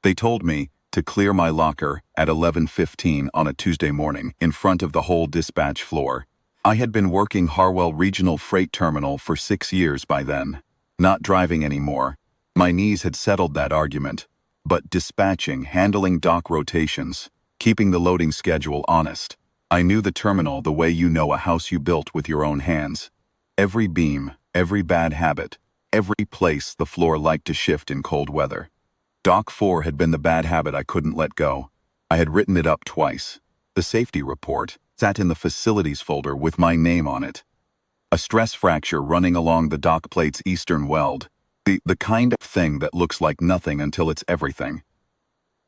They told me to clear my locker at 11:15 on a Tuesday morning in front of the whole dispatch floor. I had been working Harwell Regional Freight Terminal for 6 years by then. Not driving anymore. My knees had settled that argument. But dispatching, handling dock rotations, keeping the loading schedule honest. I knew the terminal the way you know a house you built with your own hands. Every beam, every bad habit, every place the floor liked to shift in cold weather. Dock 4 had been the bad habit I couldn't let go. I had written it up twice. The safety report sat in the facilities folder with my name on it. A stress fracture running along the dock plate's eastern weld. The kind of thing that looks like nothing until it's everything.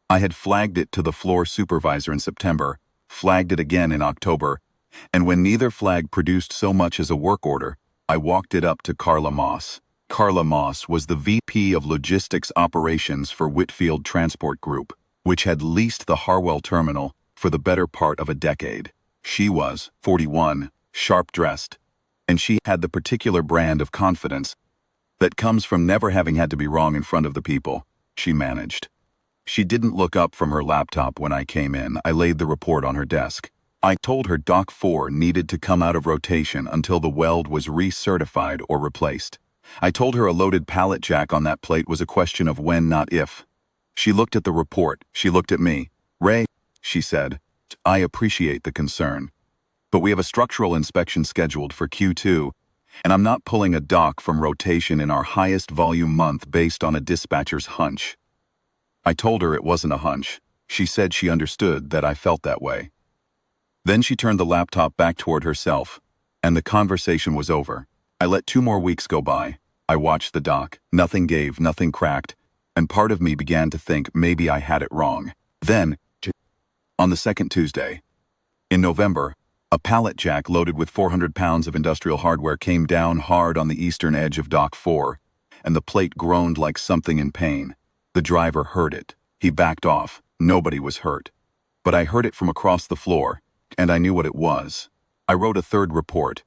I had flagged it to the floor supervisor in September, flagged it again in October, and when neither flag produced so much as a work order, I walked it up to Carla Moss. Carla Moss was the VP of Logistics Operations for Whitfield Transport Group, which had leased the Harwell terminal for the better part of a decade. She was 41, sharp-dressed, and she had the particular brand of confidence that comes from never having had to be wrong in front of the people she managed. She didn't look up from her laptop when I came in. I laid the report on her desk. I told her Dock 4 needed to come out of rotation until the weld was recertified or replaced. I told her a loaded pallet jack on that plate was a question of when, not if. She looked at the report. She looked at me. "Ray," she said, "I appreciate the concern, but we have a structural inspection scheduled for Q2, and I'm not pulling a dock from rotation in our highest volume month based on a dispatcher's hunch." I told her it wasn't a hunch. She said she understood that I felt that way. Then she turned the laptop back toward herself, and the conversation was over. I let 2 more weeks go by. I watched the dock. Nothing gave, nothing cracked, and part of me began to think maybe I had it wrong. Then, on the second Tuesday, in November, a pallet jack loaded with 400 pounds of industrial hardware came down hard on the eastern edge of Dock 4, and the plate groaned like something in pain. The driver heard it. He backed off. Nobody was hurt. But I heard it from across the floor, and I knew what it was. I wrote a third report.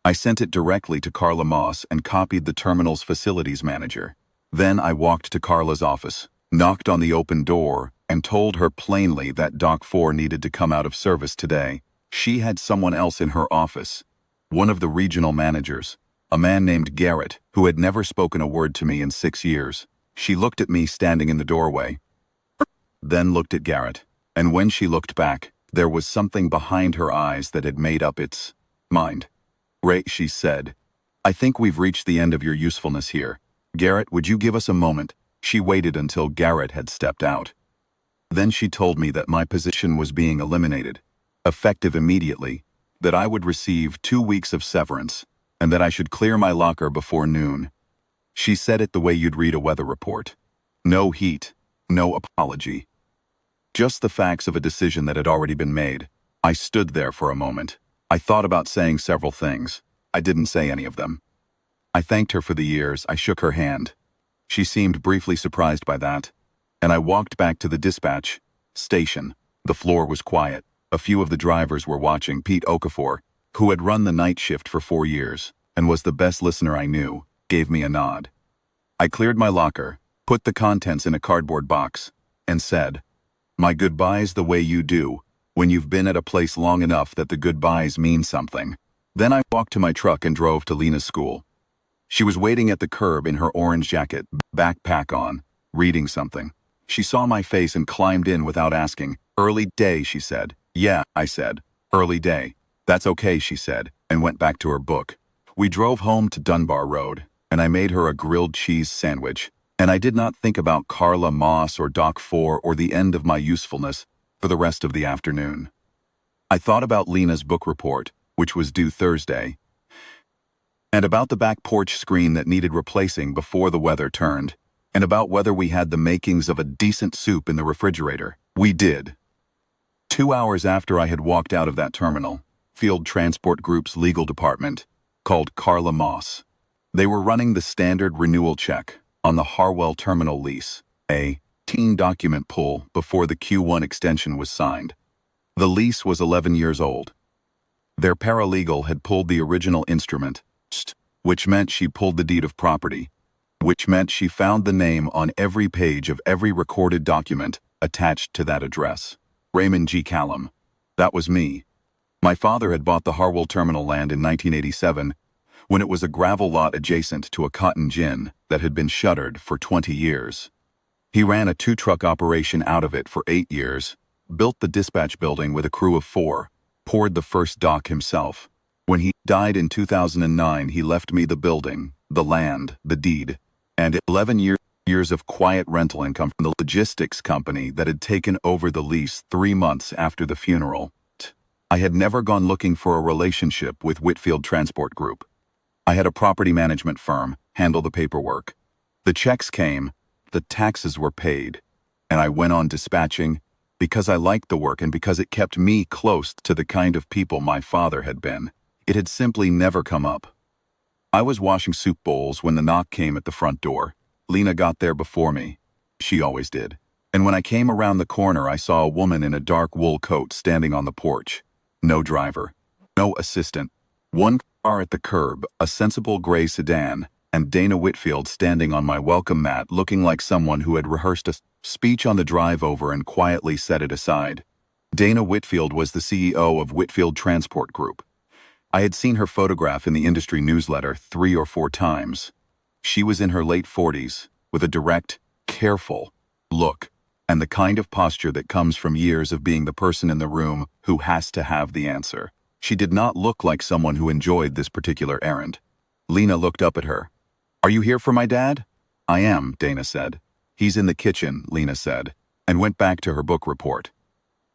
I sent it directly to Carla Moss and copied the terminal's facilities manager. Then I walked to Carla's office, knocked on the open door, and told her plainly that Dock 4 needed to come out of service today. She had someone else in her office, one of the regional managers, a man named Garrett, who had never spoken a word to me in 6 years. She looked at me standing in the doorway, then looked at Garrett, and when she looked back, there was something behind her eyes that had made up its mind. "Ray," she said, "I think we've reached the end of your usefulness here. Garrett, would you give us a moment?" She waited until Garrett had stepped out. Then she told me that my position was being eliminated, effective immediately, that I would receive 2 weeks of severance, and that I should clear my locker before noon. She said it the way you'd read a weather report. No heat, no apology. Just the facts of a decision that had already been made. I stood there for a moment. I thought about saying several things. I didn't say any of them. I thanked her for the years. I shook her hand. She seemed briefly surprised by that, and I walked back to the dispatch station. The floor was quiet. A few of the drivers were watching. Pete Okafor, who had run the night shift for 4 years and was the best listener I knew, gave me a nod. I cleared my locker, put the contents in a cardboard box, and said, "My goodbyes the way you do, when you've been at a place long enough that the goodbyes mean something." Then I walked to my truck and drove to Lena's school. She was waiting at the curb in her orange jacket, backpack on, reading something. She saw my face and climbed in without asking. "Early day," she said. "Yeah," I said. "Early day." "That's okay," she said, and went back to her book. We drove home to Dunbar Road, and I made her a grilled cheese sandwich, and I did not think about Carla Moss or Dock 4 or the end of my usefulness for the rest of the afternoon. I thought about Lena's book report, which was due Thursday, and about the back porch screen that needed replacing before the weather turned, and about whether we had the makings of a decent soup in the refrigerator. We did. 2 hours after I had walked out of that terminal, Field Transport Group's legal department called Carla Moss. They were running the standard renewal check on the Harwell terminal lease, a teen document pull before the Q1 extension was signed. The lease was 11 years old. Their paralegal had pulled the original instrument, which meant she pulled the deed of property. which meant she found the name on every page of every recorded document attached to that address. Raymond G. Callum. That was me. My father had bought the Harwell Terminal land in 1987 when it was a gravel lot adjacent to a cotton gin that had been shuttered for 20 years. He ran a 2-truck operation out of it for 8 years, built the dispatch building with a crew of 4, poured the first dock himself. When he died in 2009, he left me the building, the land, the deed, and 11 years of quiet rental income from the logistics company that had taken over the lease 3 months after the funeral. I had never gone looking for a relationship with Whitfield Transport Group. I had a property management firm handle the paperwork. The checks came, the taxes were paid, and I went on dispatching because I liked the work and because it kept me close to the kind of people my father had been. It had simply never come up. I was washing soup bowls when the knock came at the front door. Lena got there before me. She always did. And when I came around the corner, I saw a woman in a dark wool coat standing on the porch. No driver. No assistant. One car at the curb, a sensible gray sedan, and Dana Whitfield standing on my welcome mat looking like someone who had rehearsed a speech on the drive over and quietly set it aside. Dana Whitfield was the CEO of Whitfield Transport Group. I had seen her photograph in the industry newsletter 3 or 4 times. She was in her late 40s, with a direct, careful look, and the kind of posture that comes from years of being the person in the room who has to have the answer. She did not look like someone who enjoyed this particular errand. Lena looked up at her. "Are you here for my dad?" "I am," Dana said. "He's in the kitchen," Lena said, and went back to her book report.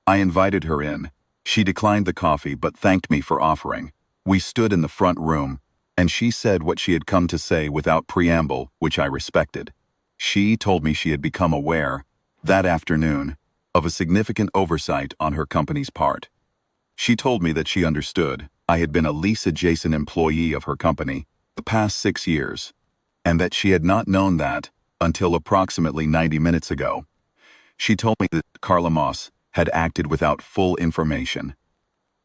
I invited her in. She declined the coffee but thanked me for offering. We stood in the front room, and she said what she had come to say without preamble, which I respected. She told me she had become aware, that afternoon, of a significant oversight on her company's part. She told me that she understood I had been a lease-adjacent employee of her company the past 6 years, and that she had not known that until approximately 90 minutes ago. She told me that Carla Moss had acted without full information,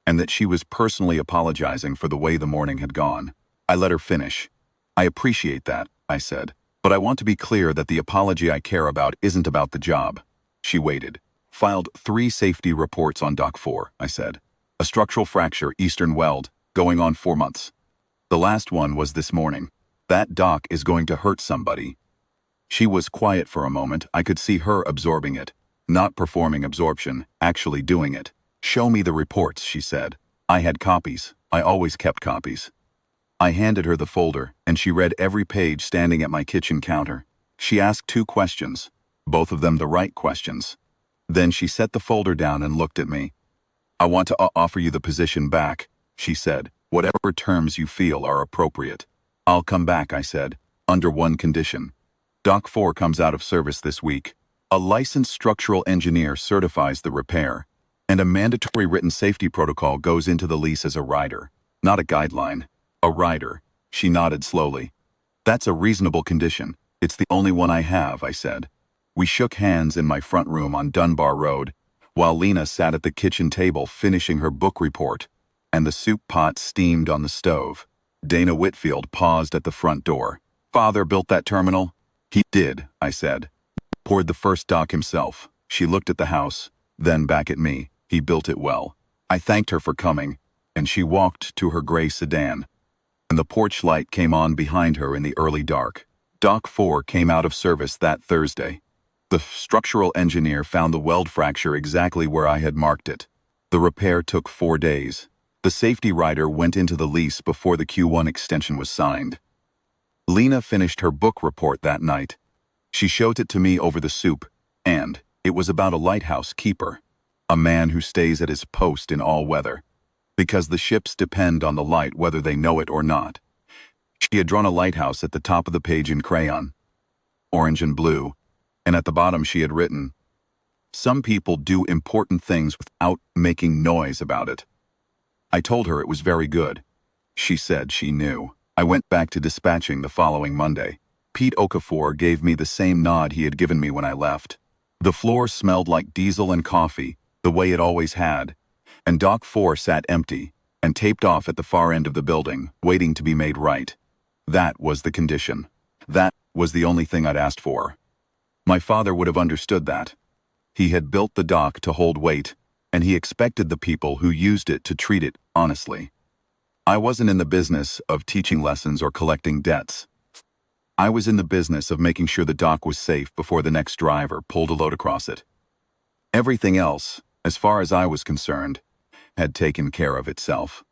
and that she was personally apologizing for the way the morning had gone. I let her finish. "I appreciate that," I said, "but I want to be clear that the apology I care about isn't about the job." She waited. "Filed 3 safety reports on Dock 4, I said. "A structural fracture, eastern weld, going on 4 months. The last one was this morning. That dock is going to hurt somebody." She was quiet for a moment. I could see her absorbing it. Not performing absorption, actually doing it. "Show me the reports," she said. I had copies. I always kept copies. I handed her the folder, and she read every page standing at my kitchen counter. She asked 2 questions, both of them the right questions. Then she set the folder down and looked at me. "I want to offer you the position back," she said, "whatever terms you feel are appropriate." "I'll come back," I said, "under one condition. Dock 4 comes out of service this week. A licensed structural engineer certifies the repair, and a mandatory written safety protocol goes into the lease as a rider, not a guideline. A rider." She nodded slowly. "That's a reasonable condition. It's the only one I have," I said. We shook hands in my front room on Dunbar Road, while Lena sat at the kitchen table finishing her book report, and the soup pot steamed on the stove. Dana Whitfield paused at the front door. "Father built that terminal?" "He did," I said. "Poured the first dock himself." She looked at the house, then back at me. "He built it well." I thanked her for coming, and she walked to her gray sedan, and the porch light came on behind her in the early dark. Dock 4 came out of service that Thursday. The structural engineer found the weld fracture exactly where I had marked it. The repair took 4 days. The safety rider went into the lease before the Q1 extension was signed. Lena finished her book report that night. She showed it to me over the soup, and it was about a lighthouse keeper, a man who stays at his post in all weather, because the ships depend on the light whether they know it or not. She had drawn a lighthouse at the top of the page in crayon, orange and blue, and at the bottom she had written, "Some people do important things without making noise about it." I told her it was very good. She said she knew. I went back to dispatching the following Monday. Pete Okafor gave me the same nod he had given me when I left. The floor smelled like diesel and coffee, the way it always had, and Dock 4 sat empty and taped off at the far end of the building, waiting to be made right. That was the condition. That was the only thing I'd asked for. My father would have understood that. He had built the dock to hold weight, and he expected the people who used it to treat it honestly. I wasn't in the business of teaching lessons or collecting debts. I was in the business of making sure the dock was safe before the next driver pulled a load across it. Everything else, as far as I was concerned, had taken care of itself.